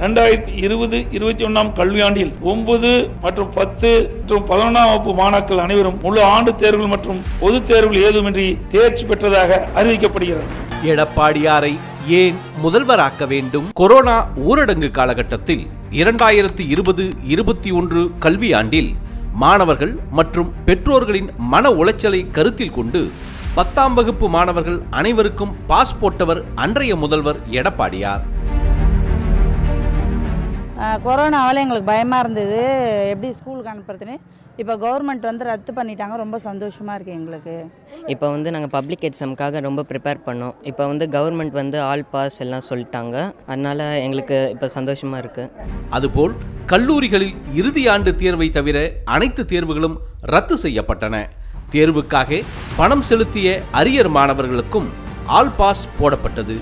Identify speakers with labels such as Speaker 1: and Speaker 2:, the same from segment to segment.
Speaker 1: 2020-21 கல்வியாண்டில் 9 மற்றும் 10 மற்றும் 11ஆம் வகுப்பு மாணாக்கர் அனைவரும் முழு ஆண்டு தேர்வுகள் மற்றும் பொதுத் தேர்வுகள் ஏதுமின்றி தேர்ச்சி பெற்றதாக அறிவிக்கப்படுகிறது.
Speaker 2: எடப்பாடியாரை ஏன் முதல்வராக்க வேண்டும்? கொரோனா ஊரடங்கு காலகட்டத்தில் 2020-21 கல்வியாண்டில் மாணவர்கள் மற்றும் பெற்றோர்களின் மன உளைச்சலை கருத்தில் கொண்டு 10ஆம் வகுப்பு மாணவர்கள் அனைவருக்கும் பாஸ் போட்டவர் அன்றைய முதல்வர் எடப்பாடியார்.
Speaker 3: கொரோனாவால் எங்களுக்கு பயமாக இருந்தது, எப்படி ஸ்கூலுக்கு அனுப்புறதுன்னு. இப்போ கவர்மெண்ட் ரத்து பண்ணிட்டாங்க, ரொம்ப சந்தோஷமாக இருக்குது எங்களுக்கு.
Speaker 4: இப்போ நாங்கள் பப்ளிக் எக்ஸாமுக்காக ரொம்ப ப்ரிப்பேர் பண்ணோம். இப்போ கவர்மெண்ட் ஆல் பாஸ் எல்லாம் சொல்லிட்டாங்க, அதனால் எங்களுக்கு இப்போ சந்தோஷமாக இருக்குது.
Speaker 2: அதுபோல் கல்லூரிகளில் இறுதி ஆண்டு தேர்வை தவிர அனைத்து தேர்வுகளும் ரத்து செய்யப்பட்டன. தேர்வுக்காக பணம் செலுத்திய அரியர் மாணவர்களுக்கும் ஆல் பாஸ் போடப்பட்டது.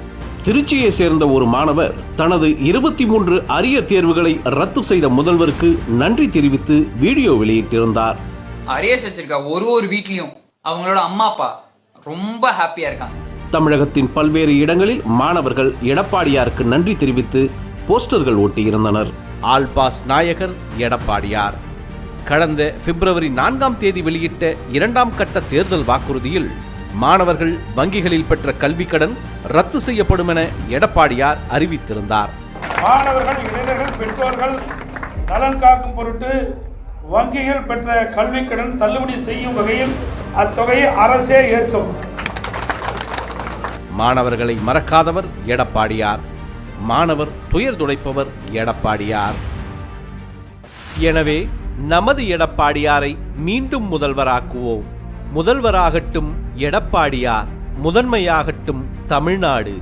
Speaker 2: திருச்சியை சேர்ந்த ஒரு மாணவர் தனது 23 அரியர் தேர்வுகளை ரத்து செய்த முதல்வருக்கு நன்றி தெரிவித்து வீடியோ வெளியிட்டிருந்தார்.
Speaker 5: அரியர்ஸ் வச்சிருக்க ஒரு வீட்லயும் அவங்களோட அம்மா அப்பா ரொம்ப ஹாப்பியா இருக்காங்க.
Speaker 2: தமிழகத்தின் பல்வேறு இடங்களில் மாணவர்கள் எடப்பாடியாருக்கு நன்றி தெரிவித்து போஸ்டர்கள் ஒட்டியிருந்தனர். ஆல் பாஸ் நாயகர் எடப்பாடியார். கடந்த பிப்ரவரி 4ஆம் தேதி வெளியிட்ட 2ஆம் கட்ட தேர்தல் வாக்குறுதியில் மாணவர்கள் வங்கிகளில் பெற்ற கல்வி கடன் ரத்து செய்யப்படும் என எடப்பாடியார் அறிவித்திருந்தார்.
Speaker 1: மாணவர்கள், இளைஞர்கள், பெற்றோர்கள் நலன் காக்கும் பொருட்டு வங்கிகள் பெற்ற கல்வி கடன் தள்ளுபடி செய்யும் வகையில் அத்தொகையை அரசே ஏற்கும்.
Speaker 2: மாணவர்களை மறக்காதவர் எடப்பாடியார். மாணவர் துயர் துடைப்பவர் எடப்பாடியார். எனவே நமது எடப்பாடியாரை மீண்டும் முதல்வராக்குவோம். முதல்வராகட்டும் எடப்பாடியார், முதன்மையாகட்டும் தமிழ்நாடு.